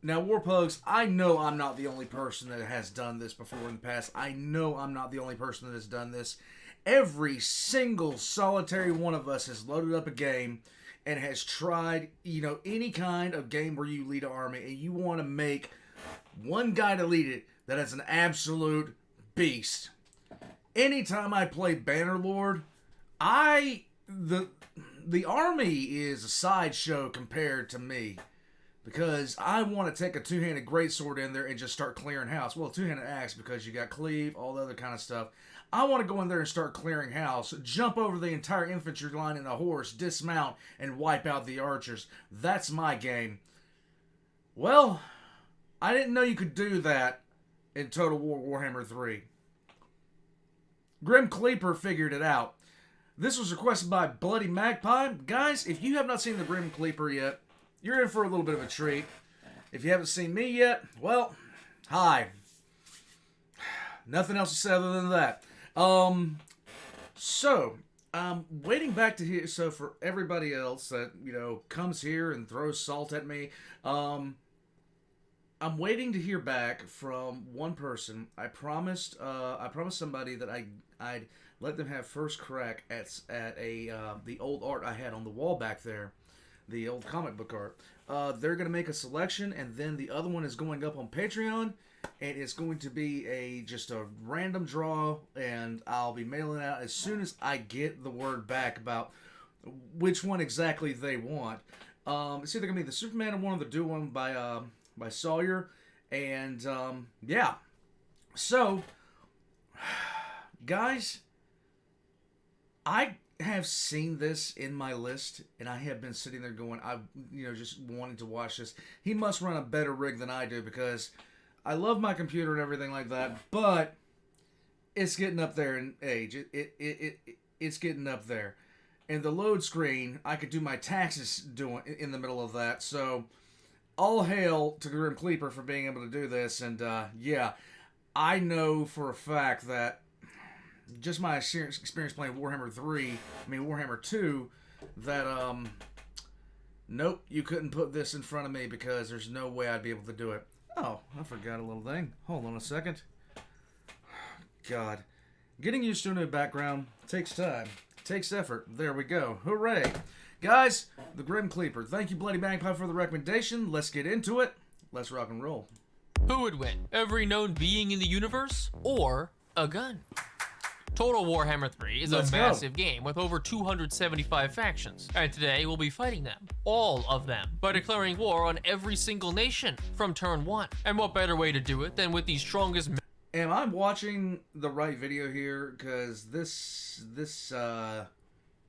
Now, Warpugs, I know I'm not the only person that has done this before in the past. I know I'm not the only person that has done this. Every single solitary one of us has loaded up a game and has tried, any kind of game where you lead an army and you want to make one guy to lead it that is an absolute beast. Anytime I play Bannerlord, the army is a sideshow compared to me. Because I want to take a two-handed greatsword in there and just start clearing house. Well, two-handed axe because you got cleave, all the other kind of stuff. I want to go in there and start clearing house, jump over the entire infantry line in a horse, dismount, and wipe out the archers. That's my game. Well, I didn't know you could do that in Total War Warhammer 3. Grim Kleaper figured it out. This was requested by Bloody Magpie. Guys, if you have not seen the Grim Kleaper yet, you're in for a little bit of a treat. If you haven't seen me yet, well, hi. Nothing else to say other than that. So, I'm waiting back to hear. So, for everybody else that, comes here and throws salt at me, I'm waiting to hear back from one person. I promised somebody that I'd let them have first crack at the old art I had on the wall back there. The old comic book art. They're going to make a selection, and then the other one is going up on Patreon, and it's going to be just a random draw, and I'll be mailing out as soon as I get the word back about which one exactly they want. It's either going to be the Superman and one of the Dual one by Sawyer, and yeah. So, guys, I have seen this in my list, and I have been sitting there going, just wanting to watch this. He must run a better rig than I do, because I love my computer and everything like that, but it's getting up there in age. It's getting up there. And the load screen, I could do my taxes doing in the middle of that, so all hail to Grim Kleaper for being able to do this, and yeah, I know for a fact that just my experience playing Warhammer 2, that, nope, you couldn't put this in front of me because there's no way I'd be able to do it. Oh, I forgot a little thing. Hold on a second. God. Getting used to a new background takes time. Takes effort. There we go. Hooray. Guys, the Grim Kleaper. Thank you, Bloody Magpie, for the recommendation. Let's get into it. Let's rock and roll. Who would win? Every known being in the universe or a gun? Total Warhammer 3 is a massive game with over 275 factions, and today we'll be fighting them, all of them, by declaring war on every single nation from turn 1. And what better way to do it than with the strongest... Am I watching the right video here? Because this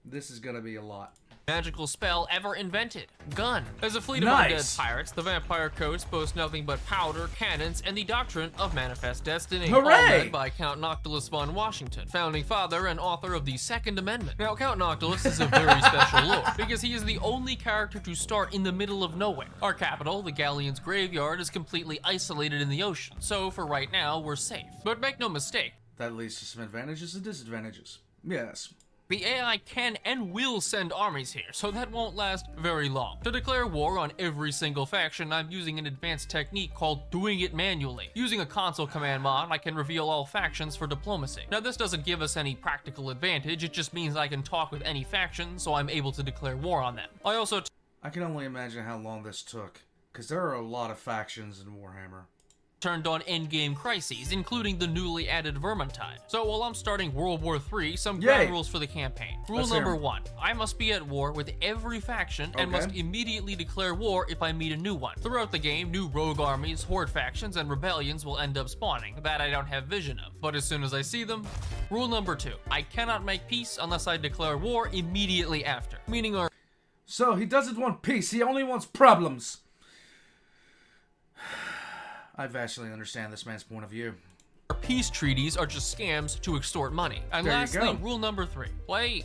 is gonna be a lot. Magical spell ever invented. Gun. As a fleet of undead pirates, the vampire coast boasts nothing but powder, cannons, and the doctrine of manifest destiny. Hooray! All led by Count Noctilus von Washington, founding father and author of the Second Amendment. Now, Count Noctilus is a very special lord, because he is the only character to start in the middle of nowhere. Our capital, the Galleon's graveyard, is completely isolated in the ocean, so for right now, we're safe. But make no mistake, that leads to some advantages and disadvantages. Yes. the AI can and will send armies here, so that won't last very long. To declare war on every single faction, I'm using an advanced technique called doing it manually. Using a console command mod, I can reveal all factions for diplomacy. Now this doesn't give us any practical advantage, it just means I can talk with any faction, so I'm able to declare war on them. I can only imagine how long this took, because there are a lot of factions in Warhammer. Turned on endgame crises, including the newly added Vermintide. So while I'm starting World War III, some ground rules for the campaign. Rule number 1, I must be at war with every faction and must immediately declare war if I meet a new one. Throughout the game, new rogue armies, horde factions, and rebellions will end up spawning, that I don't have vision of. But as soon as I see them, rule number 2, I cannot make peace unless I declare war immediately after. Meaning our... So he doesn't want peace, he only wants problems. I vastly understand this man's point of view. Peace treaties are just scams to extort money. And lastly, rule number 3, play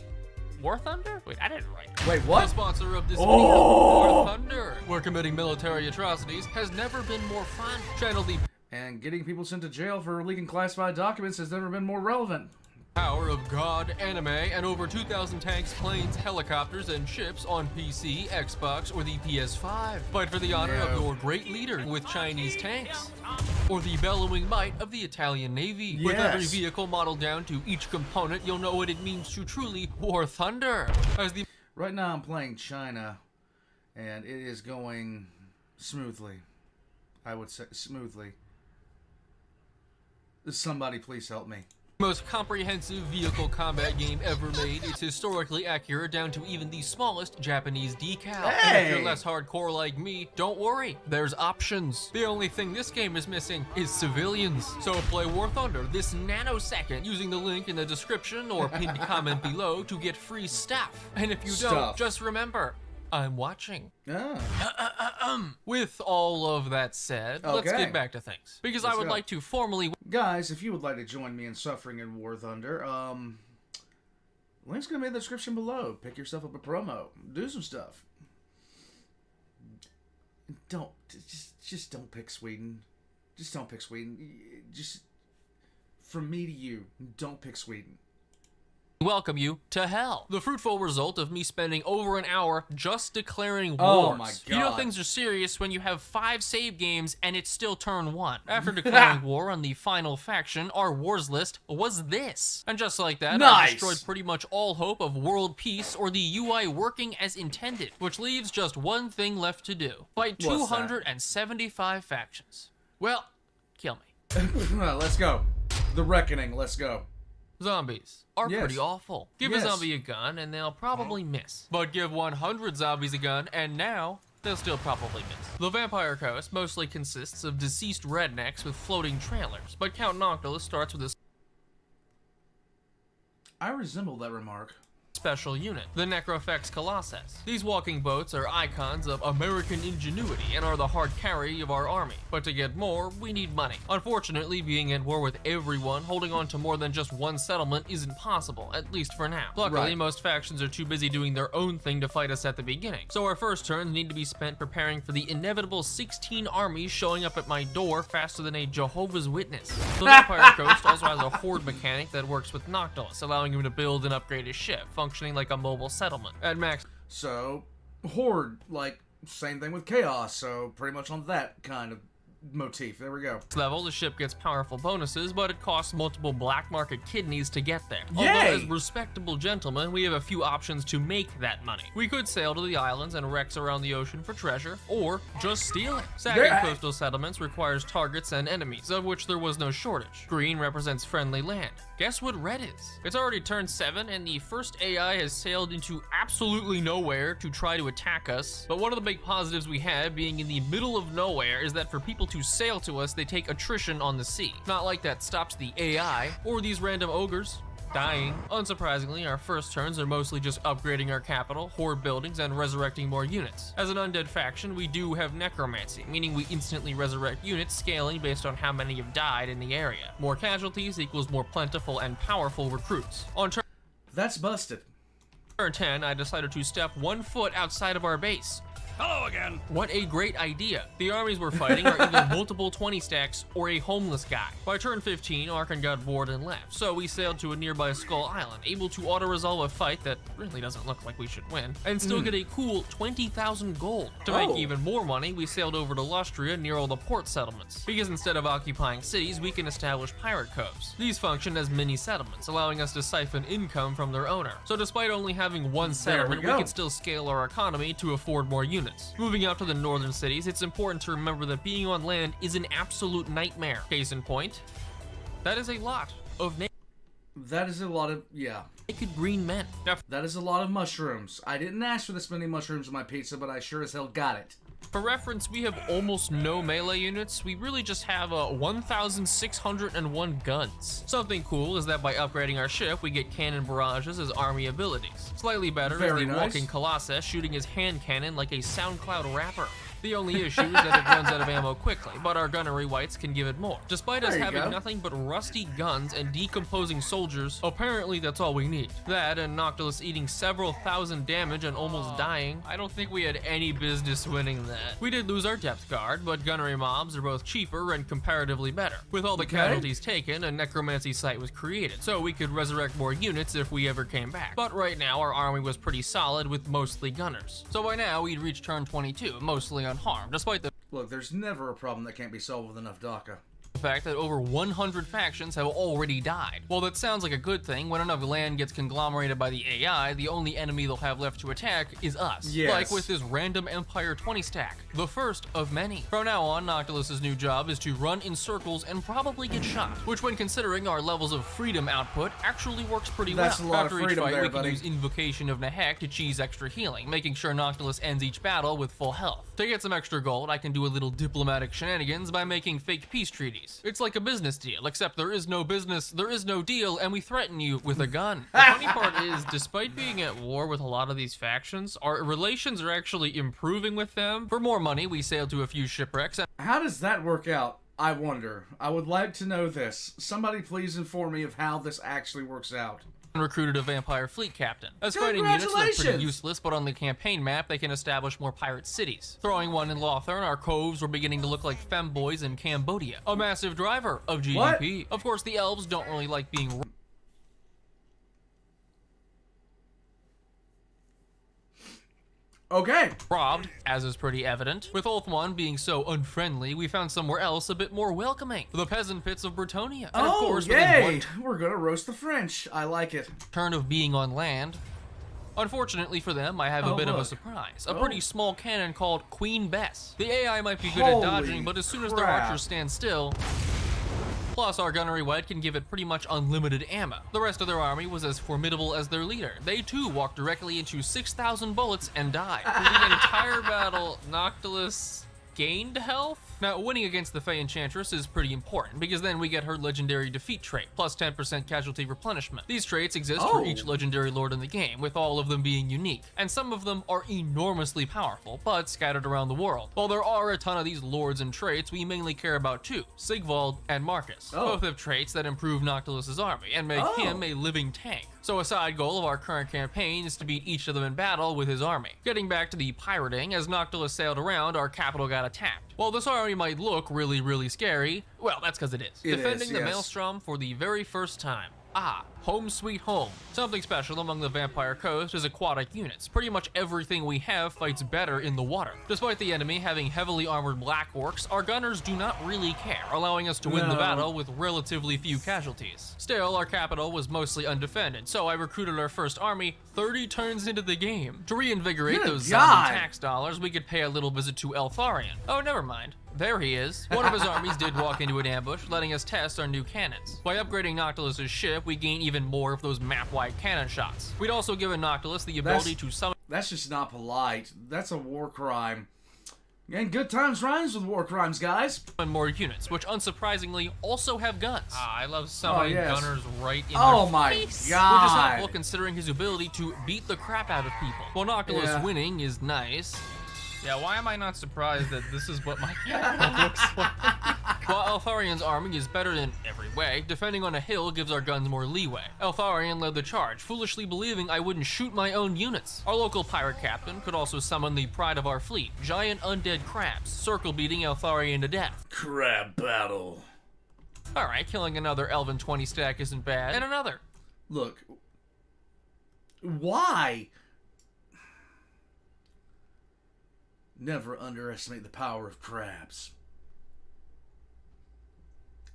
War Thunder? Wait, I didn't write. Wait, what? The sponsor of this video, War Thunder, where committing military atrocities has never been more fun. Channel the... And getting people sent to jail for leaking classified documents has never been more relevant. power of God, anime, and over 2,000 tanks, planes, helicopters, and ships on PC, Xbox, or the PS5. Fight for the honor of your great leader with Chinese tanks. Or the bellowing might of the Italian Navy. With every vehicle modeled down to each component, you'll know what it means to truly war thunder. Right now I'm playing China, and it is going smoothly. I would say smoothly. Somebody please help me. Most comprehensive vehicle combat game ever made. It's historically accurate down to even the smallest Japanese decal. Hey! And if you're less hardcore like me, don't worry, there's options. The only thing this game is missing is civilians. So play War Thunder this nanosecond using the link in the description or pinned comment below to get free stuff. And if you don't, just remember, I'm watching. With all of that said, let's get back to things. Because I would like to formally... Guys, if you would like to join me in suffering in War Thunder, link's gonna be in the description below. Pick yourself up a promo. Do some stuff. Just don't pick Sweden. Just don't pick Sweden. Just, from me to you, don't pick Sweden. Welcome you to hell. The fruitful result of me spending over an hour just declaring wars. Oh my god. You know things are serious when you have 5 save games and it's still turn 1. After declaring war on the final faction, our wars list was this. And just like that, I destroyed pretty much all hope of world peace or the UI working as intended, which leaves just one thing left to do. Fight 275 factions. Well, kill me. Let's go. The Reckoning, let's go. Zombies are pretty awful. Give a zombie a gun and they'll probably miss. But give 100 zombies a gun and now they'll still probably miss. The Vampire Coast mostly consists of deceased rednecks with floating trailers, but Count Noctilus starts with a I resemble that remark. special unit, the Necrofex Colossus. These walking boats are icons of American ingenuity and are the hard carry of our army. But to get more, we need money. Unfortunately, being at war with everyone, holding on to more than just one settlement isn't possible, at least for now. Luckily, most factions are too busy doing their own thing to fight us at the beginning. So our first turns need to be spent preparing for the inevitable 16 armies showing up at my door faster than a Jehovah's Witness. The Vampire Coast also has a horde mechanic that works with Noctilus, allowing him to build and upgrade his ship, functioning like a mobile settlement. At max. So, Horde, like, same thing with Chaos, so pretty much on that kind of motif. There we go. Level, the ship gets powerful bonuses, but it costs multiple black market kidneys to get there. Yay! Although as respectable gentlemen, we have a few options to make that money. We could sail to the islands and wrecks around the ocean for treasure, or just steal it. Sacking coastal settlements requires targets and enemies, of which there was no shortage. Green represents friendly land. Guess what red is? It's already turned 7, and the first AI has sailed into absolutely nowhere to try to attack us. But one of the big positives we have, being in the middle of nowhere, is that for people to sail to us, they take attrition on the sea. Not like that stops the AI, or these random ogres dying. Unsurprisingly, our first turns are mostly just upgrading our capital, horde buildings, and resurrecting more units. As an undead faction, we do have necromancy, meaning we instantly resurrect units, scaling based on how many have died in the area. More casualties equals more plentiful and powerful recruits. On turn That's busted. 10, I decided to step 1 foot outside of our base. Hello again. What a great idea. The armies we're fighting are either multiple 20 stacks or a homeless guy. By turn 15, Archon got bored and left, so we sailed to a nearby Skull Island, able to auto-resolve a fight that really doesn't look like we should win, and still get a cool 20,000 gold. To make even more money, we sailed over to Lustria near all the port settlements, because instead of occupying cities, we can establish pirate coves. These function as mini settlements, allowing us to siphon income from their owner. So despite only having one settlement, we can still scale our economy to afford more units. Moving out to the northern cities, it's important to remember that being on land is an absolute nightmare. Case in point, that is a lot of That is a lot of, naked green men. That is a lot of mushrooms. I didn't ask for this many mushrooms in my pizza, but I sure as hell got it. For reference, we have almost no melee units. We really just have 1,601 guns. Something cool is that by upgrading our ship, we get cannon barrages as army abilities. Slightly better is the walking Colossus shooting his hand cannon like a SoundCloud rapper. The only issue is that it runs out of ammo quickly, but our gunnery whites can give it more. Despite us having nothing but rusty guns and decomposing soldiers, apparently that's all we need. That and Noctilus eating several thousand damage and almost dying, I don't think we had any business winning that. We did lose our depth guard, but gunnery mobs are both cheaper and comparatively better. With all the casualties taken, a necromancy site was created, so we could resurrect more units if we ever came back. But right now, our army was pretty solid with mostly gunners. So by now, we'd reached turn 22, mostly unharmed, despite the Look, there's never a problem that can't be solved with enough DACA. fact that over 100 factions have already died. While that sounds like a good thing, when enough land gets conglomerated by the AI, the only enemy they'll have left to attack is us. Yes. Like with this random Empire 20 stack, the first of many. From now on, Noctilus's new job is to run in circles and probably get shot, which when considering our levels of freedom output, actually works pretty well. That's a lot After of freedom each fight, there, we can buddy. use Invocation of Nahek to cheese extra healing, making sure Noctilus ends each battle with full health. To get some extra gold, I can do a little diplomatic shenanigans by making fake peace treaties. It's like a business deal, except there is no business, there is no deal, and we threaten you with a gun. The funny part is, despite being at war with a lot of these factions, our relations are actually improving with them. For more money, we sailed to a few shipwrecks. How does that work out? I wonder. I would like to know this. Somebody please inform me of how this actually works out. Recruited a vampire fleet captain. As fighting units, they're pretty useless, but on the campaign map, they can establish more pirate cities. Throwing one in Lustria, our coves were beginning to look like femboys in Cambodia. A massive driver of GDP. What? Of course, the elves don't really like being robbed, as is pretty evident. With Ulthuan being so unfriendly, we found somewhere else a bit more welcoming. The peasant pits of Bretonia. And of course, yay! We're gonna roast the French. I like it. Turn of being on land. Unfortunately for them, I have a bit of a surprise. A pretty small cannon called Queen Bess. The AI might be good at dodging, but as soon as their archers stand still, plus, our gunnery white can give it pretty much unlimited ammo. The rest of their army was as formidable as their leader. They too walked directly into 6,000 bullets and died. For the entire battle, Noctilus gained health? Now, winning against the Fey Enchantress is pretty important, because then we get her legendary defeat trait, plus 10% casualty replenishment. These traits exist for each legendary lord in the game, with all of them being unique, and some of them are enormously powerful, but scattered around the world. While there are a ton of these lords and traits, we mainly care about two, Sigvald and Marcus. Both have traits that improve Noctilus's army, and make him a living tank. So a side goal of our current campaign is to beat each of them in battle with his army. Getting back to the pirating, as Noctilus sailed around, our capital got attacked. While this army might look really, really scary, well, that's because it is. Defending the Maelstrom for the very first time. Ah, home sweet home. Something special among the Vampire Coast is aquatic units. Pretty much everything we have fights better in the water. Despite the enemy having heavily armored black orcs, our gunners do not really care, allowing us to win the battle with relatively few casualties. Still, our capital was mostly undefended, so I recruited our first army 30 turns into the game. To reinvigorate those zombie tax dollars, we could pay a little visit to Eltharion. Oh, never mind. There he is. One of his armies did walk into an ambush, letting us test our new cannons. By upgrading Noctilus's ship, we gain even more of those map-wide cannon shots. We'd also given Noctilus the ability to summon— That's just not polite. That's a war crime. And good times rhymes with war crimes, guys. More units, which unsurprisingly also have guns. I love summoning gunners right in their my face. Which is helpful considering his ability to beat the crap out of people. While Noctilus winning is nice. Yeah, why am I not surprised that this is what my cannon looks like? While Eltharion's army is better in every way, defending on a hill gives our guns more leeway. Eltharion led the charge, foolishly believing I wouldn't shoot my own units. Our local pirate captain could also summon the pride of our fleet, giant undead crabs, circle beating Eltharion to death. Crab battle. Alright, killing another Elven 20 stack isn't bad. And another. Look. Why? Never underestimate the power of crabs.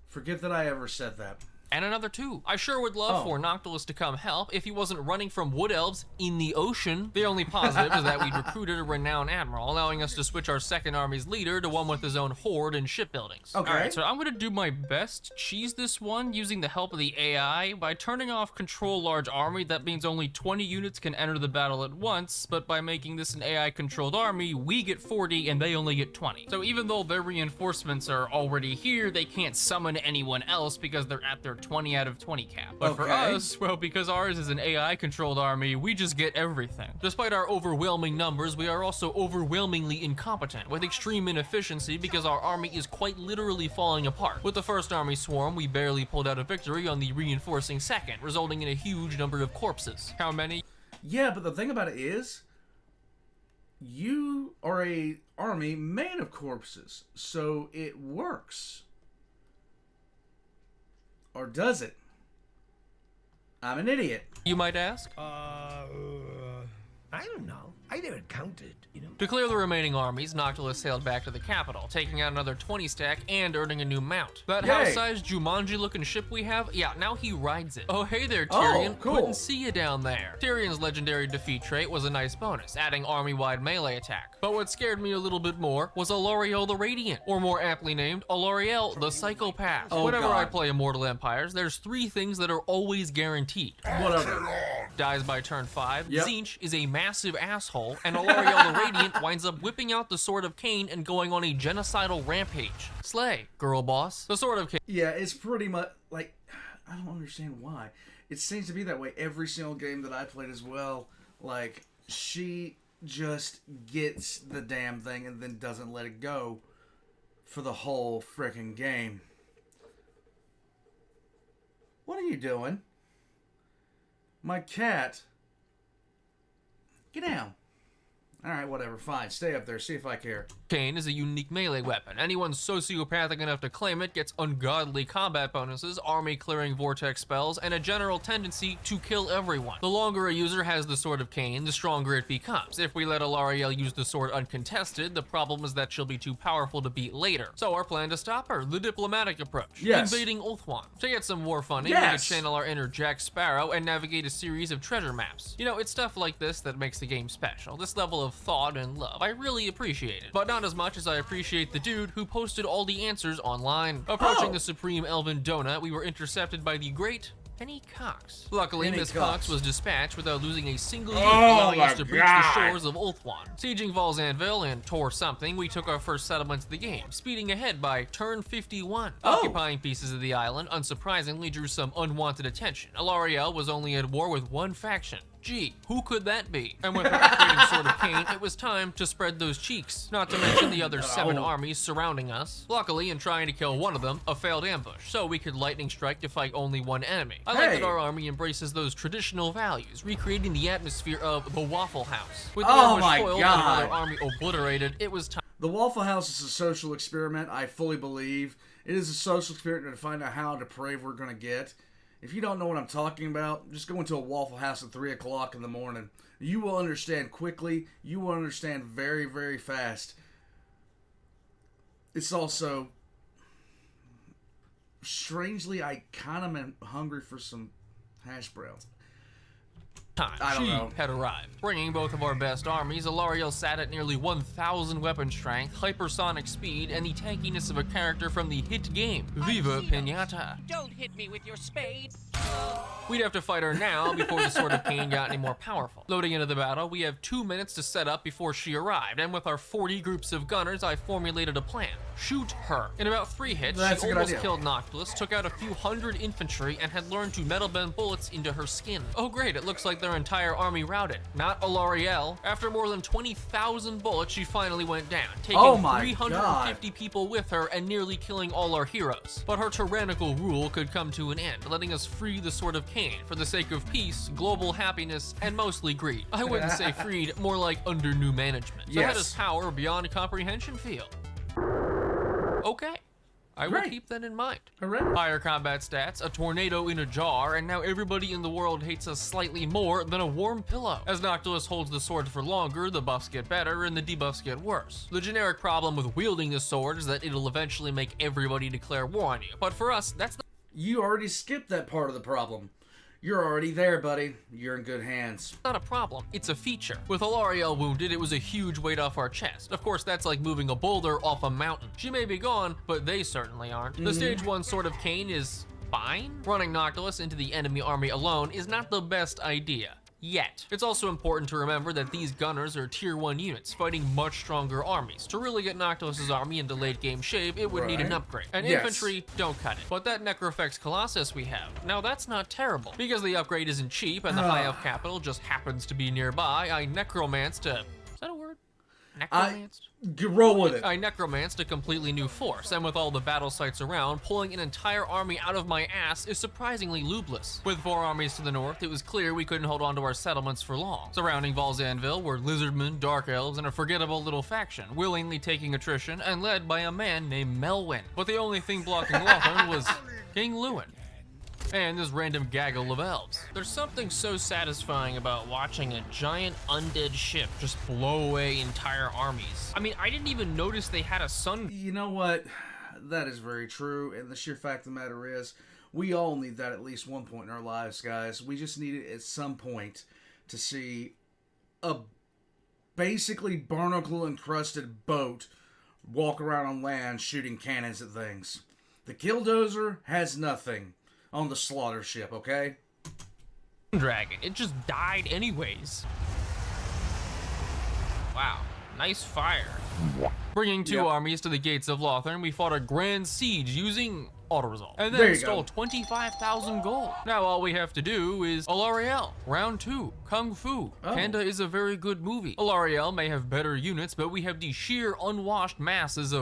Forget that I ever said that. And another two. I sure would love for Noctilus to come help if he wasn't running from wood elves in the ocean. The only positive is that we'd recruited a renowned admiral, allowing us to switch our second army's leader to one with his own horde and shipbuildings. Okay. Alright, so I'm gonna do my best to cheese this one using the help of the AI. By turning off control large army, that means only 20 units can enter the battle at once, but by making this an AI controlled army, we get 40 and they only get 20. So even though their reinforcements are already here, they can't summon anyone else because they're at their 20 out of 20 cap. But for us, well, because ours is an AI-controlled army, we just get everything. Despite our overwhelming numbers, we are also overwhelmingly incompetent, with extreme inefficiency because our army is quite literally falling apart. With the first army swarm, we barely pulled out a victory on the reinforcing second, resulting in a huge number of corpses. How many? Yeah, but the thing about it is, you are a army made of corpses, so it works. Or does it? I'm an idiot. You might ask? I don't know. I never counted, you know. To clear the remaining armies, Noctilus sailed back to the capital, taking out another 20 stack and earning a new mount. That house-sized Jumanji-looking ship we have, yeah, now he rides it. Oh, hey there, Tyrion. Oh, cool. Couldn't see you down there. Tyrion's legendary defeat trait was a nice bonus, adding army-wide melee attack. But what scared me a little bit more was Alariel the Radiant, or more aptly named, Alariel the Psychopath. Oh, Whenever God. I play Immortal Empires, there's 3 things that are always guaranteed. Whatever. Dies by turn 5, Yep. Tzeentch is a massive asshole, and Alariel the Radiant winds up whipping out the Sword of Cain and going on a genocidal rampage. Slay, girl boss. The Sword of Cain. Yeah, it's pretty much like, I don't understand why. It seems to be that way every single game that I played as well. Like, she just gets the damn thing and then doesn't let it go for the whole frickin' game. What are you doing? My cat. Get down. Alright, whatever, fine. Stay up there, see if I care. Cain is a unique melee weapon. Anyone sociopathic enough to claim it gets ungodly combat bonuses, army clearing vortex spells, and a general tendency to kill everyone. The longer a user has the Sword of Cain, the stronger it becomes. If we let Alariel use the sword uncontested, the problem is that she'll be too powerful to beat later. So our plan to stop her, the diplomatic approach. Yes. Invading Ulthuan. To get some war funding, Yes. we could channel our inner Jack Sparrow and navigate a series of treasure maps. You know, it's stuff like this that makes the game special. This level of thought and love. I really appreciate it. But not as much as I appreciate the dude who posted all the answers online. Approaching the Supreme Elven Donut, we were intercepted by the great Penny Cox. Luckily, Penny Miss Cox Cox was dispatched without losing a single unit, Oh allowing my us to breach God. the shores of Ulthuan. Sieging Val's Anvil and Tor something, we took our first settlement of the game, speeding ahead by turn 51. Occupying pieces of the island, unsurprisingly, drew some unwanted attention. Alariel was only at war with one faction. Gee, who could that be? And with her upgrading Sword of Cain, it was time to spread those cheeks, not to mention the other 7 armies surrounding us. Luckily, in trying to kill one of them, a failed ambush, so we could lightning strike to fight only one enemy. I like that our army embraces those traditional values, recreating the atmosphere of the Waffle House. With the ambush foiled and another army obliterated, it was time. The Waffle House is a social experiment, I fully believe. It is a social experiment to find out how depraved we're going to get. If you don't know what I'm talking about, just go into a Waffle House at 3 o'clock in the morning. You will understand quickly. You will understand very, very fast. It's also, strangely, I kind of am hungry for some hash browns. I don't know. Had arrived. Bringing both of our best armies, Alariel sat at nearly 1,000 weapon strength, hypersonic speed, and the tankiness of a character from the hit game, Viva Pinata. Don't hit me with your spade. We'd have to fight her now before the Sword of Cain got any more powerful. Loading into the battle, we have 2 minutes to set up before she arrived, and with our 40 groups of gunners, I formulated a plan. Shoot her. In about 3 hits, That's she a good almost idea. killed Noctilus, took out a few hundred infantry, and had learned to metal bend bullets into her skin. Oh great, it looks like their entire army routed. Not Alariel. After more than 20,000 bullets, she finally went down, taking Oh my 350 people with her and nearly killing all our heroes. But her tyrannical rule could come to an end, letting us free the Sword of Cain for the sake of peace, global happiness, and mostly greed. I wouldn't say freed, more like under new management. So how does power beyond comprehension feel? Okay. I will Great. keep that in mind. Hooray. Higher combat stats, a tornado in a jar, and now everybody in the world hates us slightly more than a warm pillow. As Noctilus holds the sword for longer, the buffs get better and the debuffs get worse. The generic problem with wielding the sword is that it'll eventually make everybody declare war on you. But for us, that's not You already skipped that part of the problem. You're already there, buddy. You're in good hands. a problem, it's a feature. With Alariel wounded, it was a huge weight off our chest. Of course, that's like moving a boulder off a mountain. She may be gone, but they certainly aren't. The stage 1 Sword of Cain is fine. Running Noctilus into the enemy army alone is not the best idea. Yet. It's also important to remember that these gunners are tier 1 units, fighting much stronger armies. To really get Noctilus's army into late game shape, it would need an upgrade. And infantry, don't cut it. But that Necrofex Colossus we have, now that's not terrible. Because the upgrade isn't cheap and the High Elf capital just happens to be nearby, I necromanced a... Is that a word? Necromanced? Roll with it. I necromanced a completely new force, and with all the battle sites around, pulling an entire army out of my ass is surprisingly lubeless. With 4 armies to the north, it was clear we couldn't hold on to our settlements for long. Surrounding Valzanville were lizardmen, dark elves, and a forgettable little faction, willingly taking attrition and led by a man named Melwyn. But the only thing blocking Ulthuan was King Lewin. And this random gaggle of elves. There's something so satisfying about watching a giant undead ship just blow away entire armies. I mean, I didn't even notice they had a sun. You know what? That is very true, and the sheer fact of the matter is, we all need that at least one point in our lives, guys. We just need it at some point to see a basically barnacle-encrusted boat walk around on land shooting cannons at things. The Killdozer has nothing on the slaughter ship, okay? Dragon. It just died anyways. Wow. Nice fire. Bringing 2 armies to the gates of Lothern, we fought a grand siege using auto-resolve. And then stole 25,000 gold. Now all we have to do is Alarielle, round 2, Kung Fu. Panda is a very good movie. Alarielle may have better units, but we have the sheer unwashed masses.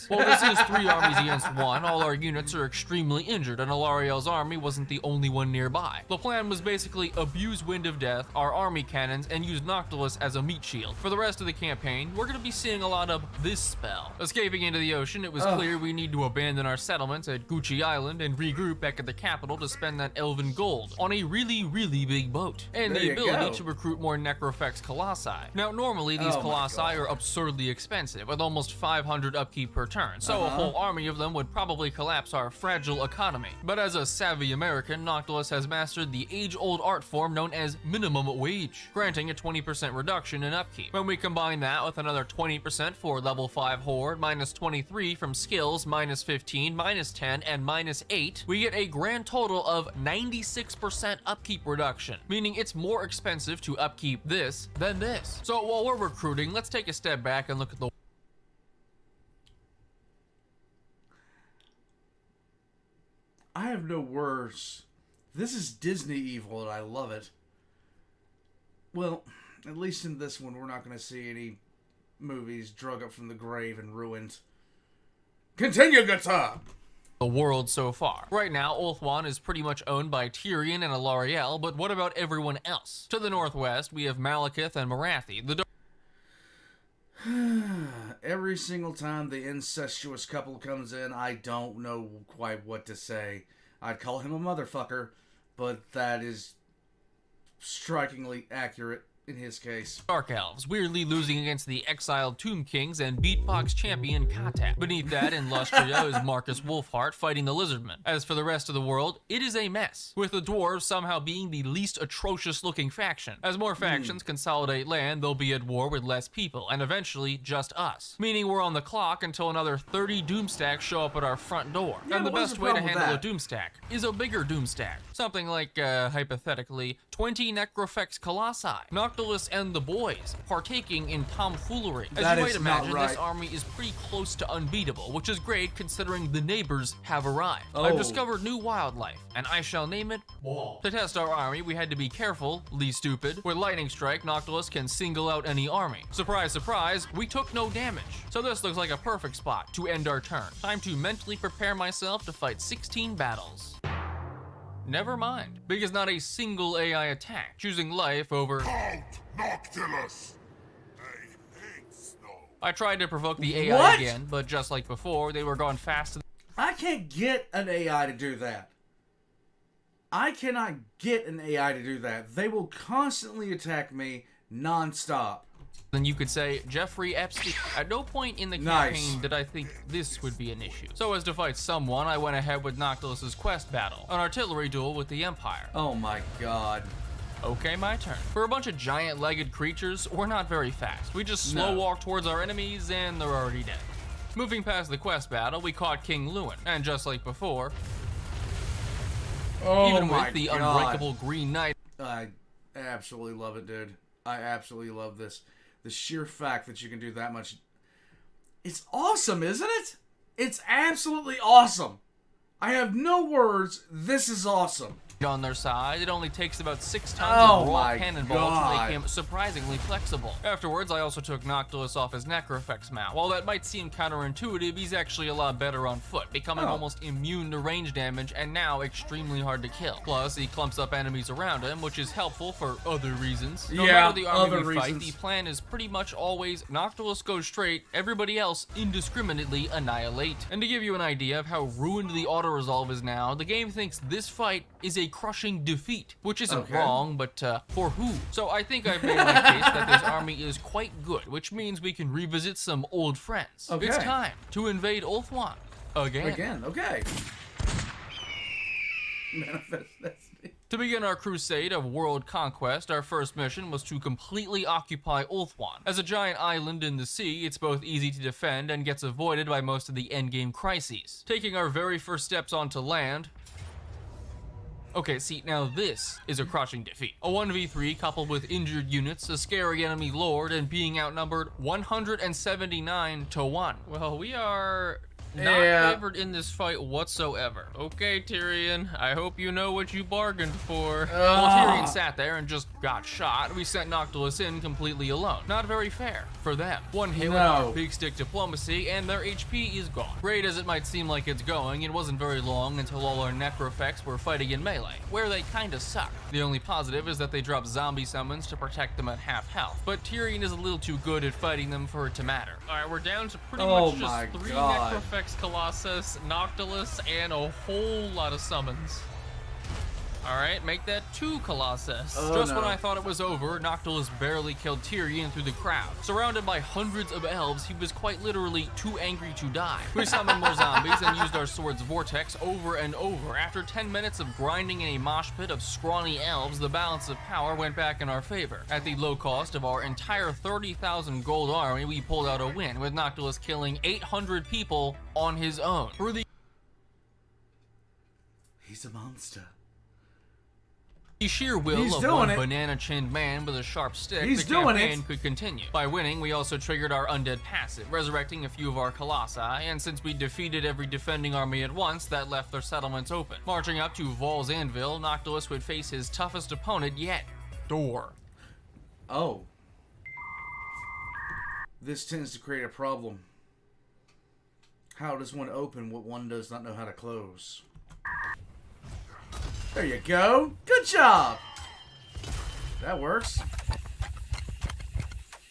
Well, this is 3 armies against 1. All our units are extremely injured, and Alarielle's army wasn't the only one nearby. The plan was basically abuse Wind of Death, our army cannons, and use Noctilus as a meat shield. For the rest of the campaign, we're going to be seeing a lot of this spell. Escaping into the ocean, it was clear we need to abandon our settlements at Gucci Island and regroup back at the capital to spend that elven gold on a really, really big boat. And the ability to recruit more Necrofex Colossi. Now, normally these Colossi are absurdly expensive, with almost 500 upkeep per turn, so a whole army of them would probably collapse our fragile economy. But as a savvy American, Noctilus has mastered the age-old art form known as minimum wage, granting a 20% reduction in upkeep. When we combine that with another 20% for level 5 Horde, minus 23 from skills, minus 15, minus 10, and minus 8, we get a grand total of 96% upkeep reduction, meaning it's more expensive to upkeep this than this. So while we're recruiting, let's take a step back and look at the I have no words. This is Disney evil, and I love it. Well, at least in this one, we're not going to see any movies drug up from the grave and ruined. Continue, guitar! The world so far. Right now, Ulthuan is pretty much owned by Tyrion and Alarielle, but what about everyone else? To the northwest, we have Malekith and Marathi, the Every single time the incestuous couple comes in, I don't know quite what to say. I'd call him a motherfucker, but that is strikingly accurate in his case. Dark Elves, weirdly losing against the exiled Tomb Kings and beatbox champion Katat. Beneath that, in Lustria, is Marcus Wolfheart fighting the Lizardmen. As for the rest of the world, it is a mess, with the Dwarves somehow being the least atrocious-looking faction. As more factions consolidate land, they'll be at war with less people, and eventually just us. Meaning we're on the clock until another 30 doomstacks show up at our front door. Yeah, and the best way to handle a doomstack is a bigger doomstack. Something like, hypothetically, 20 Necrofex Colossi. Noctilus and the boys partaking in tomfoolery. As you might imagine, this army is pretty close to unbeatable, which is great considering the neighbors have arrived. I've discovered new wildlife, and I shall name it Wall. To test our army, we had to be careful, Lee Stupid. With Lightning Strike, Noctilus can single out any army. Surprise, surprise, we took no damage. So this looks like a perfect spot to end our turn. Time to mentally prepare myself to fight 16 battles. Never mind, because not a single AI attack, choosing life over Noctilus! I hate snow. I tried to provoke the AI again, but just like before, they were gone fast. I can't get an AI to do that. I cannot get an AI to do that. They will constantly attack me non-stop. Then you could say Jeffrey Epstein. At no point in the campaign did I think this would be an issue. So as to fight someone, I went ahead with Noctilus's quest battle, an artillery duel with the Empire. Oh my god. Okay, my turn. For a bunch of giant-legged creatures, we're not very fast. We just slow walk towards our enemies and they're already dead. Moving past the quest battle, we caught King Lewin, and just like before, Even my with the God. unbreakable Green Knight. I absolutely love it, dude. I absolutely love this. The sheer fact that you can do that much. It's awesome, isn't it? It's absolutely awesome. I have no words. This is awesome. On their side, it only takes about 6 tons Oh of raw my cannonball to God. make him surprisingly flexible. Afterwards, I also took Noctilus off his Necrofex mount. While that might seem counterintuitive, he's actually a lot better on foot, becoming almost immune to range damage and now extremely hard to kill. Plus, he clumps up enemies around him, which is helpful for other reasons. No matter the army we fight, the plan is pretty much always Noctilus goes straight, everybody else indiscriminately annihilate. And to give you an idea of how ruined the auto-resolve is now, the game thinks this fight is a crushing defeat, which isn't wrong, but for who? So I think I've made my case that this army is quite good, which means we can revisit some old friends. Okay. It's time to invade Ulthuan again. Again, okay. Manifest destiny. To begin our crusade of world conquest, our first mission was to completely occupy Ulthuan. As a giant island in the sea, it's both easy to defend and gets avoided by most of the endgame crises. Taking our very first steps onto land, okay, see, now this is a crushing defeat. A 1v3 coupled with injured units, a scary enemy lord, and being outnumbered 179 to 1. Well, we are not favored in this fight whatsoever. Okay, Tyrion, I hope you know what you bargained for. While Tyrion sat there and just got shot, we sent Noctilus in completely alone. Not very fair for them. One hit with our big stick diplomacy, and their HP is gone. Great as it might seem like it's going, it wasn't very long until all our Necrofex were fighting in melee, where they kinda suck. The only positive is that they drop zombie summons to protect them at half health, but Tyrion is a little too good at fighting them for it to matter. Alright, we're down to pretty much just 3 Necrofex, Colossus, Noctilus, and a whole lot of summons. Alright, make that 2 Colossus. Just when I thought it was over, Noctilus barely killed Tyrion through the crowd. Surrounded by hundreds of elves, he was quite literally too angry to die. We summoned more zombies and used our sword's vortex over and over. After 10 minutes of grinding in a mosh pit of scrawny elves, the balance of power went back in our favor. At the low cost of our entire 30,000 gold army, we pulled out a win, with Noctilus killing 800 people on his own. He's a monster. The sheer will of one banana-chinned man with a sharp stick, the campaign could continue. By winning, we also triggered our undead passive, resurrecting a few of our colossi, and since we defeated every defending army at once, that left their settlements open. Marching up to Vol's Anvil, Noctilus would face his toughest opponent yet, Door. Oh. This tends to create a problem. How does one open what one does not know how to close? There you go. Good job. That works.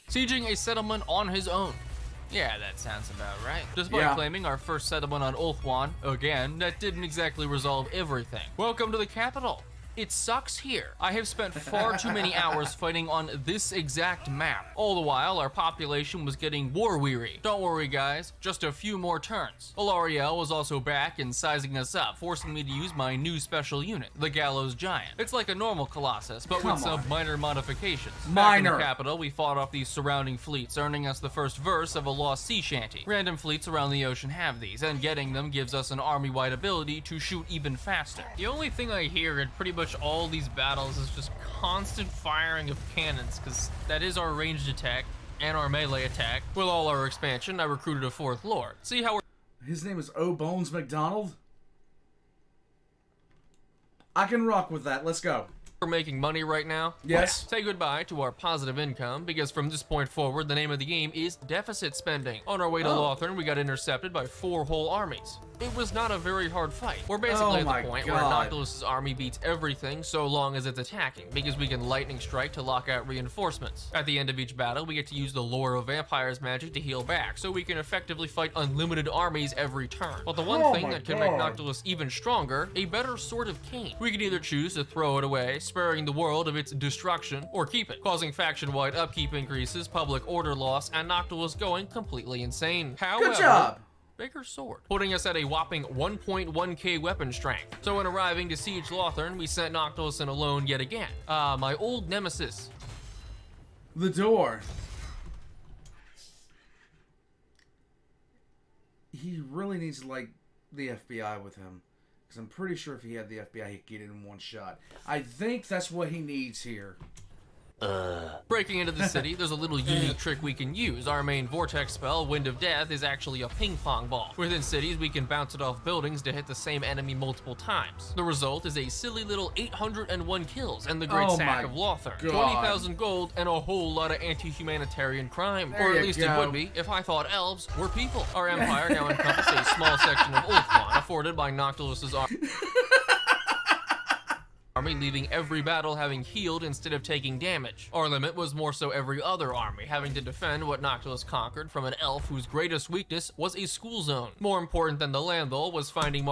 Sieging a settlement on his own. Yeah, that sounds about right. Despite claiming our first settlement on Ulthuan, again, that didn't exactly resolve everything. Welcome to the capital. It sucks here. I have spent far too many hours fighting on this exact map. All the while, our population was getting war-weary. Don't worry, guys. Just a few more turns. Alariel was also back and sizing us up, forcing me to use my new special unit, the Gallows Giant. It's like a normal Colossus, but with some minor modifications. Back in the capital, we fought off these surrounding fleets, earning us the first verse of a lost sea shanty. Random fleets around the ocean have these, and getting them gives us an army-wide ability to shoot even faster. The only thing I hear in pretty much all these battles is just constant firing of cannons, because that is our ranged attack and our melee attack. With all our expansion, I recruited a 4th lord. See how we're... His name is O Bones McDonald? I can rock with that. Let's go. We're making money right now. Yes. Say goodbye to our positive income, because from this point forward, the name of the game is deficit spending. On our way to Lothern, we got intercepted by 4 whole armies. It was not a very hard fight. We're basically at the point where Noctilus's army beats everything so long as it's attacking, because we can lightning strike to lock out reinforcements. At the end of each battle, we get to use the Lore of Vampires magic to heal back, so we can effectively fight unlimited armies every turn. But the one thing that can make Noctilus even stronger, a better Sword of Cain. We can either choose to throw it away, sparing the world of its destruction, or keep it, causing faction-wide upkeep increases, public order loss, and Noctilus going completely insane. However, good job! Bigger sword, putting us at a whopping 1.1k weapon strength. So when arriving to siege Lothern, we sent Noctilus in alone yet again. My old nemesis. The door. He really needs, like, the FBI with him. Because I'm pretty sure if he had the FBI, he could get it in one shot. I think that's what he needs here. Breaking into the city, there's a little unique trick we can use. Our main vortex spell, Wind of Death, is actually a ping pong ball. Within cities, we can bounce it off buildings to hit the same enemy multiple times. The result is a silly little 801 kills and the Great Sack of Lothar. 20,000 gold and a whole lot of anti-humanitarian crime. Or at least it would be if I thought elves were people. Our empire now encompasses a small section of Ulthuan, afforded by Noctilus's army, leaving every battle having healed instead of taking damage. Our limit was more so every other army, having to defend what Noctilus conquered from an elf whose greatest weakness was a school zone. More important than the land, though, was finding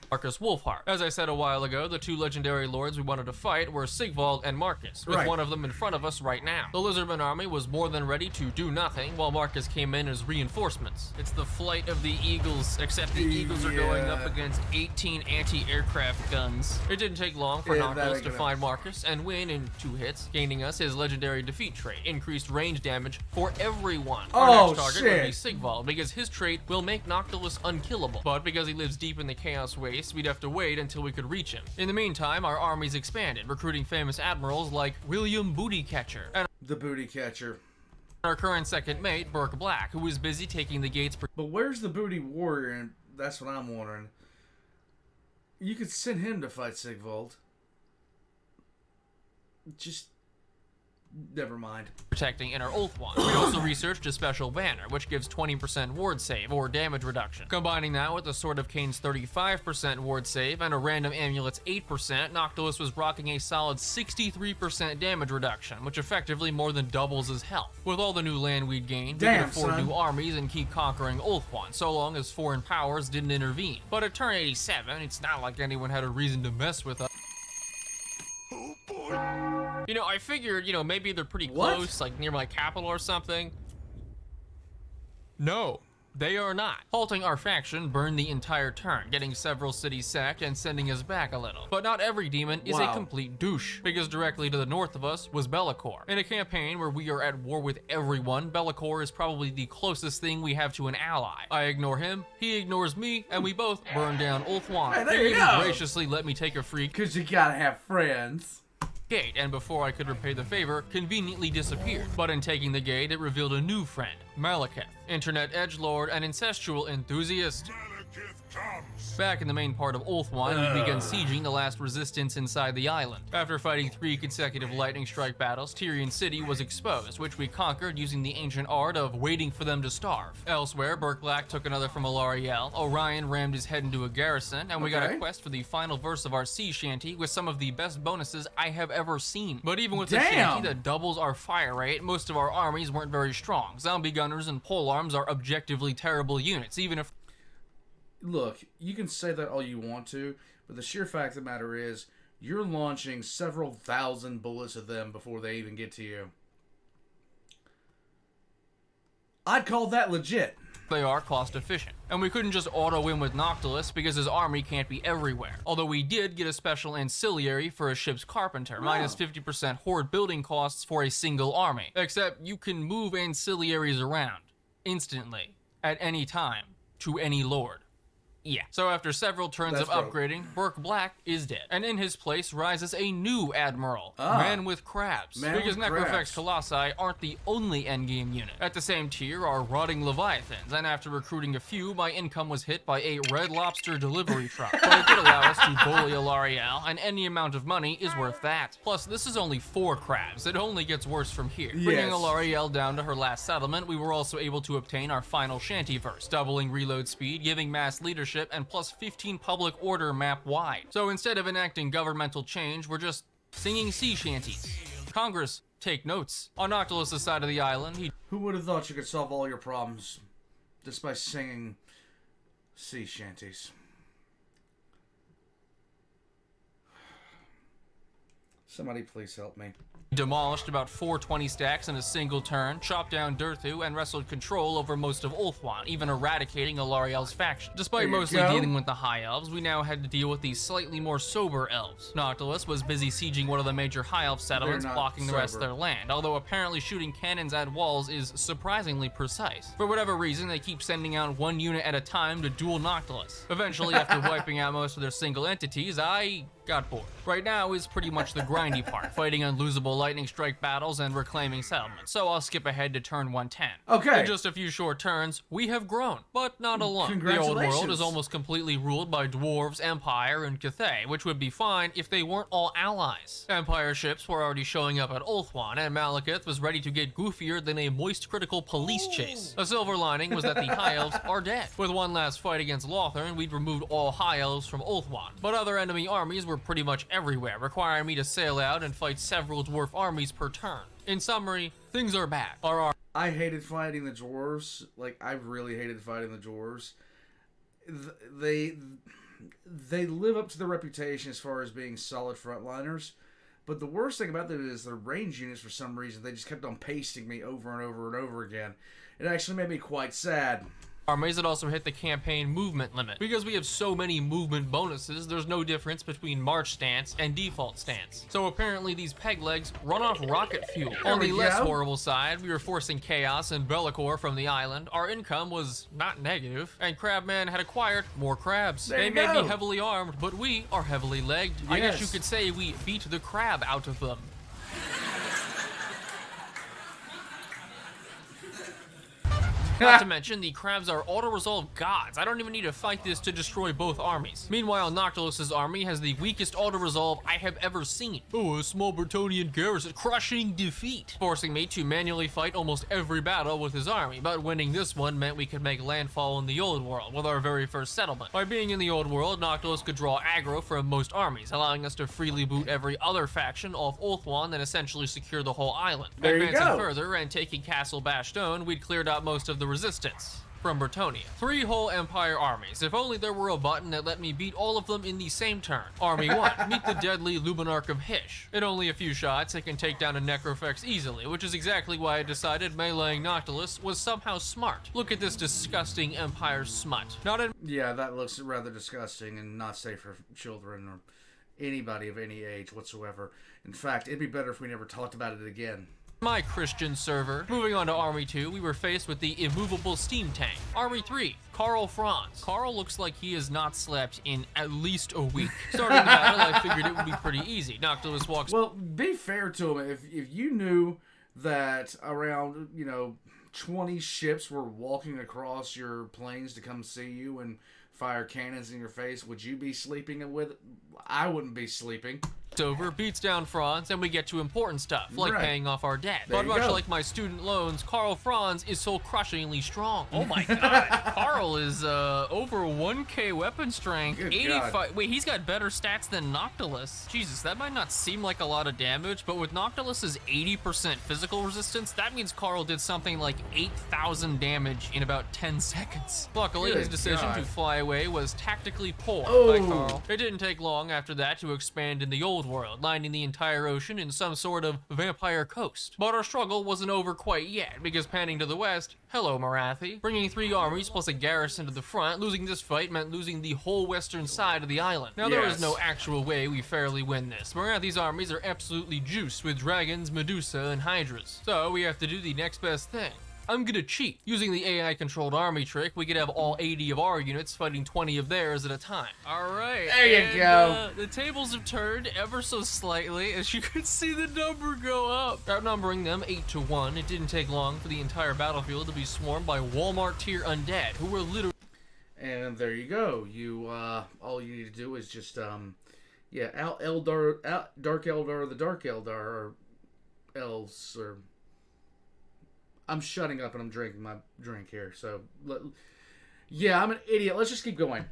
Marcus Wolfheart. As I said a while ago, the two legendary lords we wanted to fight were Sigvald and Marcus, with one of them in front of us right now. The Lizardman army was more than ready to do nothing, while Marcus came in as reinforcements. It's the flight of the Eagles, except the Eagles are going up against 18 anti-aircraft guns. It didn't take long for Noctilus to find Marcus and win in 2 hits, gaining us his legendary defeat trait, increased range damage for everyone. Our next target would be Sigvald, because his trait will make Noctilus unkillable, but because he lives deep in the Chaos Waste, we'd have to wait until we could reach him. In the meantime, our armies expanded, recruiting famous admirals like William Bootycatcher and the Bootycatcher. Our current second mate, Burke Black, who is busy taking the gates. But where's the Booty Warrior? And that's what I'm wondering. You could send him to fight Sigvald. Just never mind. Protecting inner Ulthuan. We also researched a special banner, which gives 20% ward save or damage reduction. Combining that with the Sword of Cain's 35% ward save and a random amulet's 8%, Noctilus was rocking a solid 63% damage reduction, which effectively more than doubles his health. With all the new land we'd gained, we could afford new armies and keep conquering Ulthuan, so long as foreign powers didn't intervene. But at turn 87, it's not like anyone had a reason to mess with us. Oh boy. You know, I figured, maybe they're pretty close, like near my capital or something. No, they are not. Halting our faction burned the entire turn, getting several cities sacked and sending us back a little. But not every demon is a complete douche, because directly to the north of us was Be'lakor. In a campaign where we are at war with everyone, Be'lakor is probably the closest thing we have to an ally. I ignore him, he ignores me, and we both burn down Ulthuan. Hey, there they you even go. graciously let me take a free Because you gotta have friends. gate, and before I could repay the favor, conveniently disappeared. But in taking the gate, it revealed a new friend, Malekith, internet edgelord and incestual enthusiast. Malekith comes. Back in the main part of Ulthuan, we began sieging the last resistance inside the island. After fighting 3 consecutive lightning strike battles, Tyrian City was exposed, which we conquered using the ancient art of waiting for them to starve. Elsewhere, Burke Black took another from Alariel, Orion rammed his head into a garrison, and we got a quest for the final verse of our sea shanty with some of the best bonuses I have ever seen. But even with the shanty that doubles our fire rate, most of our armies weren't very strong. Zombie gunners and polearms are objectively terrible units, even if... Look, you can say that all you want to, but the sheer fact of the matter is, you're launching several thousand bullets at them before they even get to you. I'd call that legit. They are cost efficient. And we couldn't just auto-win with Noctilus because his army can't be everywhere. Although we did get a special ancillary for a ship's carpenter, minus 50% horde building costs for a single army. Except you can move ancillaries around, instantly, at any time, to any lord. Yeah. So after several turns of upgrading, Burke Black is dead. And in his place rises a new admiral, Man with Crabs. Because Necrofex Colossi aren't the only endgame unit. At the same tier are Rotting Leviathans, and after recruiting a few, my income was hit by a Red Lobster delivery truck. But it did allow us to bully Alariel, and any amount of money is worth that. Plus, this is only 4 crabs. It only gets worse from here. Bringing Alariel down to her last settlement, we were also able to obtain our final shantyverse, doubling reload speed, giving mass leadership, and plus 15 public order map wide. So instead of enacting governmental change, we're just singing sea shanties. Congress, take notes. On Noctilus' side of the island, Who would have thought you could solve all your problems just by singing sea shanties? Somebody please help me. Demolished about 420 stacks in a single turn, chopped down Durthu, and wrestled control over most of Ulthuan, even eradicating Alariel's faction. Despite mostly dealing with the High Elves, we now had to deal with these slightly more sober elves. Noctilus was busy sieging one of the major High Elf settlements, blocking the rest of their land, although apparently shooting cannons at walls is surprisingly precise. For whatever reason, they keep sending out one unit at a time to duel Noctilus. Eventually, after wiping out most of their single entities, I got bored. Right now is pretty much the grindy part, fighting unlosable lightning strike battles and reclaiming settlements, so I'll skip ahead to turn 110. Okay. In just a few short turns, we have grown, but not alone. The old world is almost completely ruled by dwarves, Empire, and Cathay, which would be fine if they weren't all allies. Empire ships were already showing up at Ulthuan, and Malekith was ready to get goofier than a moist critical police chase. A silver lining was that the High Elves are dead. With one last fight against Lothern, we'd removed all High Elves from Ulthuan, but other enemy armies were pretty much everywhere, requiring me to sail out and fight several dwarf armies per turn. In summary, things are bad. I hated fighting the dwarves. Like, I really hated fighting the dwarves. They live up to their reputation as far as being solid frontliners, but the worst thing about them is their range units, for some reason, they just kept on pasting me over and over and over again. It actually made me quite sad. Armies that also hit the campaign movement limit. Because we have so many movement bonuses, there's no difference between march stance and default stance. So apparently these peg legs run off rocket fuel. On the less horrible side, we were forcing Chaos and Bellicor from the island. Our income was not negative, and Crabman had acquired more crabs. They may be heavily armed, but we are heavily legged. Yes. I guess you could say we beat the crab out of them. Not to mention, the crabs are auto-resolve gods. I don't even need to fight this to destroy both armies. Meanwhile, Noctilus's army has the weakest auto-resolve I have ever seen. Oh, a small Bretonnian garrison, crushing defeat, forcing me to manually fight almost every battle with his army, but winning this one meant we could make landfall in the Old World with our very first settlement. By being in the Old World, Noctilus could draw aggro from most armies, allowing us to freely boot every other faction off Ulthuan and essentially secure the whole island. Advancing further and taking Castle Bashtone, we'd cleared out most of the resistance from Bretonnia. 3 whole Empire armies. If only there were a button that let me beat all of them in the same turn. Army 1, meet the deadly Luminarch of Hysh. In only a few shots, it can take down a Necrofex easily, which is exactly why I decided meleeing Noctilus was somehow smart. Look at this disgusting Empire smut. Yeah, that looks rather disgusting and not safe for children or anybody of any age whatsoever. In fact, it'd be better if we never talked about it again. My Christian server. Moving on to Army 2, we were faced with the immovable steam tank. Army 3, Karl Franz. Karl looks like he has not slept in at least a week. Starting the battle, I figured it would be pretty easy. Noctilus walks... Well, be fair to him. If you knew that around, 20 ships were walking across your plains to come see you and fire cannons in your face, would you be sleeping with it? I wouldn't be sleeping. Over, beats down Franz, and we get to important stuff, like paying off our debt. But much like my student loans, Karl Franz is so crushingly strong. Oh my god, Karl is over 1k weapon strength, good 85. God. Wait, he's got better stats than Noctilus. Jesus, that might not seem like a lot of damage, but with Noctilus's 80% physical resistance, that means Karl did something like 8,000 damage in about 10 seconds. Luckily, his decision to fly away was tactically poor by Karl. It didn't take long after that to expand in the Old World, lining the entire ocean in some sort of vampire coast. But our struggle wasn't over quite yet, because panning to the west, hello Marathi, bringing 3 armies plus a garrison to the front, losing this fight meant losing the whole western side of the island. Now there is no actual way we fairly win this. Marathi's armies are absolutely juiced with dragons, Medusa, and Hydras. So we have to do the next best thing. I'm gonna cheat. Using the AI-controlled army trick, we could have all 80 of our units fighting 20 of theirs at a time. Alright, there you go. The tables have turned ever so slightly, as you can see the number go up. Outnumbering them 8-1, it didn't take long for the entire battlefield to be swarmed by Walmart tier undead, who were literally... And there you go. You, all you need to do is just, Dark Eldar, the Dark Eldar, or elves, or... I'm shutting up and I'm drinking my drink here, so... Yeah, I'm an idiot. Let's just keep going.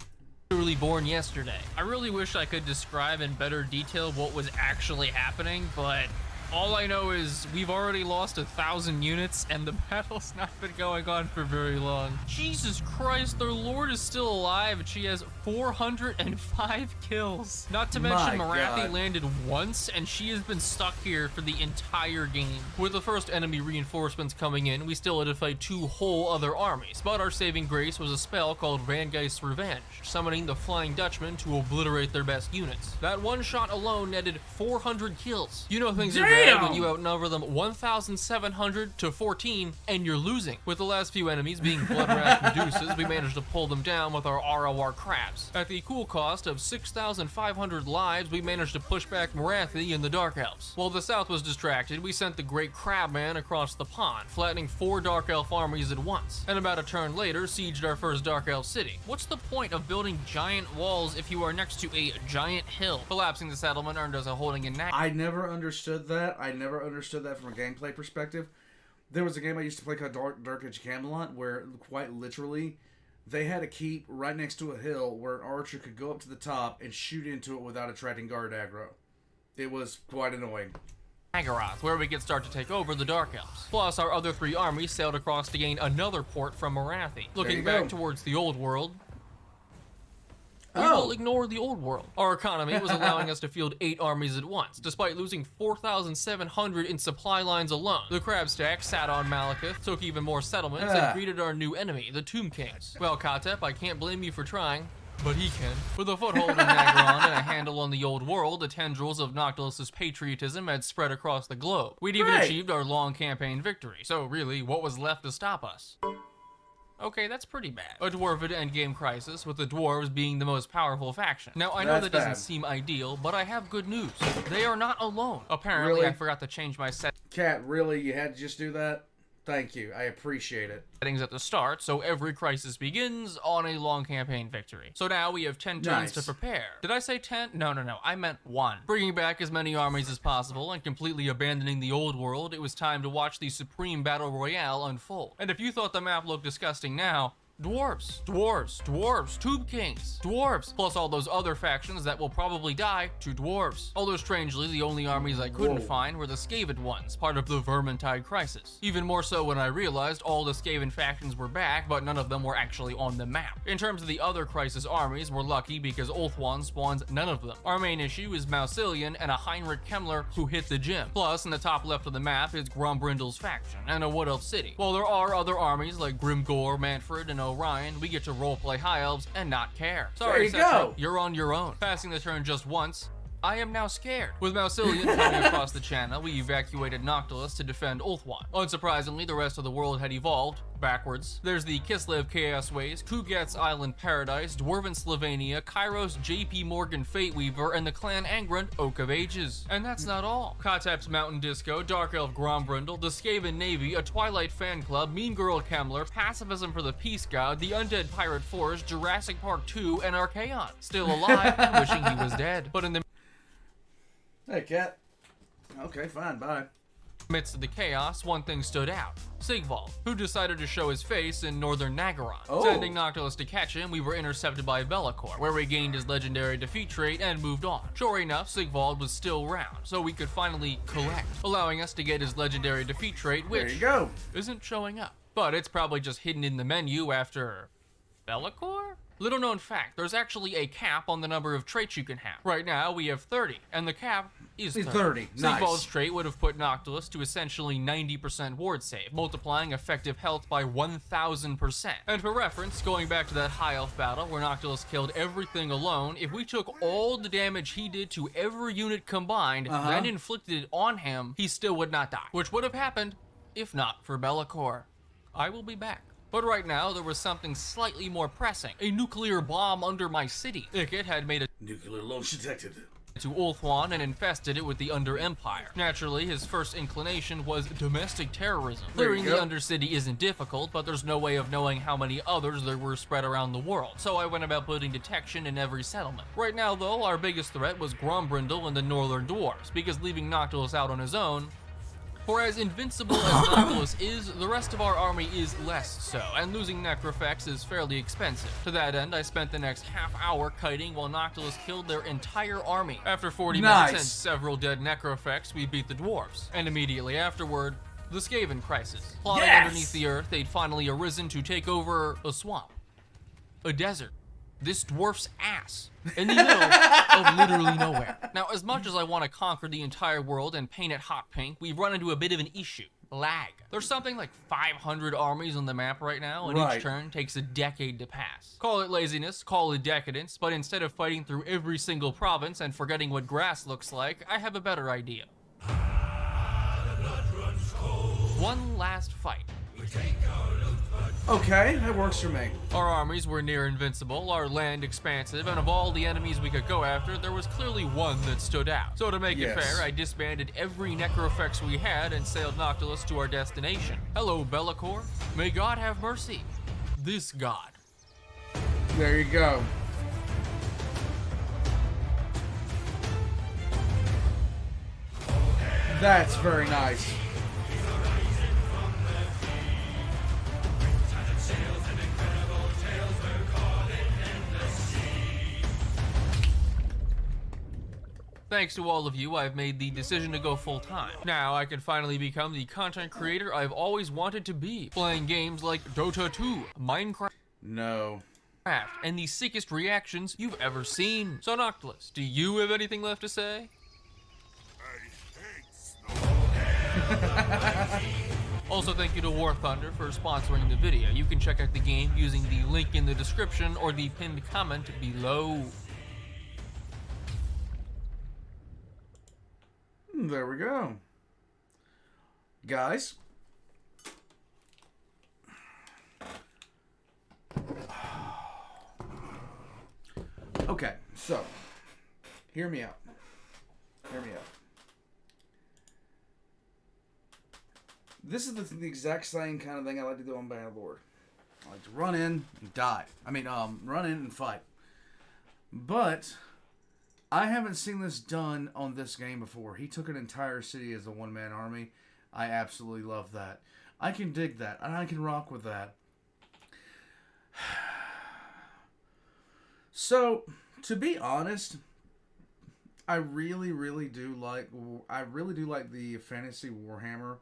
Literally born yesterday. I really wish I could describe in better detail what was actually happening, but... All I know is we've already lost 1,000 units and the battle's not been going on for very long. Jesus Christ, their lord is still alive and she has 405 kills. Not to mention Marathi landed once and she has been stuck here for the entire game. With the first enemy reinforcements coming in, we still had to fight 2 whole other armies, but our saving grace was a spell called Vangeist's Revenge, summoning the Flying Dutchman to obliterate their best units. That one shot alone netted 400 kills. You know things are bad when you outnumber them 1,700 to 14 and you're losing. With the last few enemies being Bloodwrath Medusas, we managed to pull them down with our ROR crabs. At the cool cost of 6,500 lives, we managed to push back Marathi and the Dark Elves. While the south was distracted, we sent the Great Crabman across the pond, flattening 4 Dark Elf armies at once, and about a turn later, sieged our first Dark Elf city. What's the point of building giant walls if you are next to a giant hill? Collapsing the settlement earned us a holding in Nag. I never understood that. I never understood that from a gameplay perspective. There was a game I used to play called Dark Age Camelot where, quite literally, they had a keep right next to a hill where an archer could go up to the top and shoot into it without attracting guard aggro. It was quite annoying. Nagaroth, where we could start to take over the Dark Elves. Plus, our other 3 armies sailed across to gain another port from Marathi. Looking back towards the old world, we will ignore the old world. Our economy was allowing us to field 8 armies at once, despite losing 4,700 in supply lines alone. The Crab Stack sat on Malekith, took even more settlements, and greeted our new enemy, the Tomb Kings. Well, Katep, I can't blame you for trying, but he can. With a foothold in Nagron and a handle on the old world, the tendrils of Noctilus's patriotism had spread across the globe. We'd even achieved our long campaign victory, so really, what was left to stop us? Okay, that's pretty bad. A dwarven endgame crisis, with the dwarves being the most powerful faction. Now, I know that doesn't seem ideal, but I have good news. They are not alone. Apparently, I forgot to change my Cat, really? You had to just do that? Thank you. I appreciate it. Settings at the start, so every crisis begins on a long campaign victory. So now we have 10 turns to prepare. Did I say 10? No. I meant 1. Bringing back as many armies as possible and completely abandoning the old world, it was time to watch the supreme battle royale unfold. And if you thought the map looked disgusting now, dwarves, Tomb Kings, dwarves, plus all those other factions that will probably die to dwarves. Although strangely, the only armies I couldn't find were the Skaven ones, part of the Vermintide crisis. Even more so when I realized all the Skaven factions were back, but none of them were actually on the map. In terms of the other crisis armies, we're lucky because Ulthuan spawns none of them. Our main issue is Mausilian and a Heinrich Kemmler who hit the gym. Plus, in the top left of the map is Grombrindal's faction and a Wood Elf city. While there are other armies like Grimgor, Manfred, and Orion, we get to roleplay High Elves and not care. Sorry, Cetro, you're on your own. Passing the turn just once, I am now scared. With Mausilian coming across the channel, we evacuated Noctilus to defend Ulthuan. Unsurprisingly, the rest of the world had evolved backwards. There's the Kislev Chaos Ways, Kugat's Island Paradise, Dwarven Slovenia, Kairos JP Morgan Fateweaver, and the Clan Angrund Oak of Ages. And that's not all. Katep's Mountain Disco, Dark Elf Grombrindal, the Skaven Navy, a Twilight Fan Club, Mean Girl Kemmler, Pacifism for the Peace God, the Undead Pirate Force, Jurassic Park 2, and Archaon. Still alive and wishing he was dead. But in the Hey, Cat. Okay, fine, bye. midst of the chaos, one thing stood out. Sigvald, who decided to show his face in northern Nagaron. Sending Noctilus to catch him, we were intercepted by Bellicor, where we gained his legendary defeat trait and moved on. Sure enough, Sigvald was still around, so we could finally collect, allowing us to get his legendary defeat trait, which isn't showing up. But it's probably just hidden in the menu after Bellicor? Little known fact, there's actually a cap on the number of traits you can have. Right now, we have 30, and the cap is 30. Sigvald's trait would have put Noctilus to essentially 90% ward save, multiplying effective health by 1,000%. And for reference, going back to that High Elf battle where Noctilus killed everything alone, if we took all the damage he did to every unit combined, then inflicted it on him, he still would not die. Which would have happened if not for Bellicor. I will be back. But right now, there was something slightly more pressing. A nuclear bomb under my city. Ikit had made a nuclear launch detected to Ulthuan and infested it with the Under Empire. Naturally, his first inclination was domestic terrorism. Clearing the Undercity isn't difficult, but there's no way of knowing how many others there were spread around the world, so I went about putting detection in every settlement. Right now, though, our biggest threat was Grombrindal and the Northern Dwarves, because leaving Noctilus out on his own For as invincible as Noctilus is, the rest of our army is less so, and losing Necrofex is fairly expensive. To that end, I spent the next half hour kiting while Noctilus killed their entire army. After 40 minutes and several dead Necrofex, we beat the dwarves. And immediately afterward, the Skaven crisis. Plotting underneath the earth, they'd finally arisen to take over a swamp, a desert, this dwarf's ass, in the middle of literally nowhere. Now, as much as I want to conquer the entire world and paint it hot pink, we've run into a bit of an issue. Lag. There's something like 500 armies on the map right now, and each turn takes a decade to pass. Call it laziness, call it decadence, but instead of fighting through every single province and forgetting what grass looks like, I have a better idea. One last fight. Okay, that works for me. Our armies were near invincible, our land expansive, and of all the enemies we could go after, there was clearly one that stood out. So to make it fair, I disbanded every Necrofex we had and sailed Noctilus to our destination. Hello, Be'lakor. May God have mercy. This God. There you go. That's very nice. Thanks to all of you, I've made the decision to go full-time. Now I can finally become the content creator I've always wanted to be, playing games like Dota 2, Minecraft, and the sickest reactions you've ever seen. So Noctilus, do you have anything left to say? Also, thank you to War Thunder for sponsoring the video. You can check out the game using the link in the description or the pinned comment below. There we go. Guys. Okay, so hear me out. Hear me out. This is the exact same kind of thing I like to do on Bannerlord. I like to run in and die. Run in and fight. But I haven't seen this done on this game before. He took an entire city as a one-man army. I absolutely love that. I can dig that, and I can rock with that. So, to be honest, I really do like the fantasy Warhammer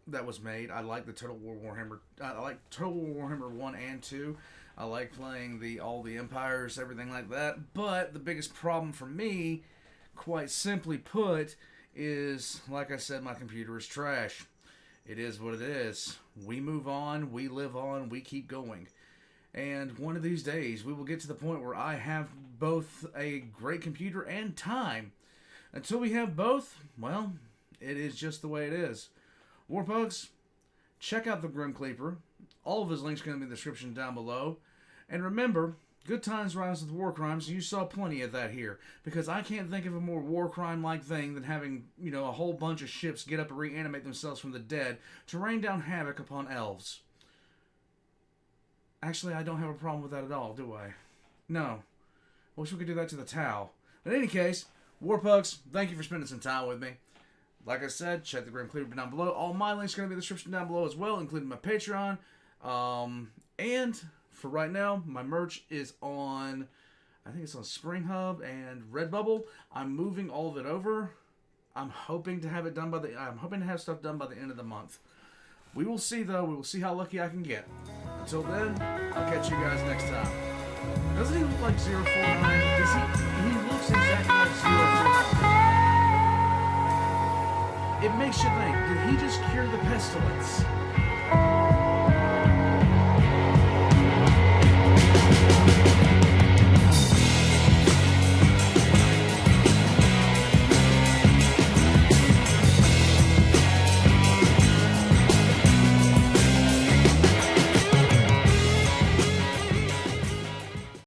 that was made. I like the Total War Warhammer. I like Total War Warhammer 1 and 2. I like playing all the empires, everything like that. But the biggest problem for me, quite simply put, is, like I said, my computer is trash. It is what it is. We move on, we live on, we keep going. And one of these days, we will get to the point where I have both a great computer and time. Until we have both, well, it is just the way it is. Warpugs, check out the Grim Kleaper. All of his links are going to be in the description down below. And remember, good times rhymes with war crimes. You saw plenty of that here. Because I can't think of a more war crime-like thing than having, a whole bunch of ships get up and reanimate themselves from the dead to rain down havoc upon elves. Actually, I don't have a problem with that at all, do I? No. I wish we could do that to the Tau. But in any case, Warpugs, thank you for spending some time with me. Like I said, check the Grim Kleaper down below. All my links are going to be in the description down below as well, including my Patreon. And for right now, my merch is on, I think it's on Spring Hub and Redbubble. I'm moving all of it over. I'm hoping to have stuff done by the end of the month. We will see, though. We will see how lucky I can get. Until then, I'll catch you guys next time. Doesn't he look like 049? He looks exactly like 049. It makes you think, did he just cure the pestilence?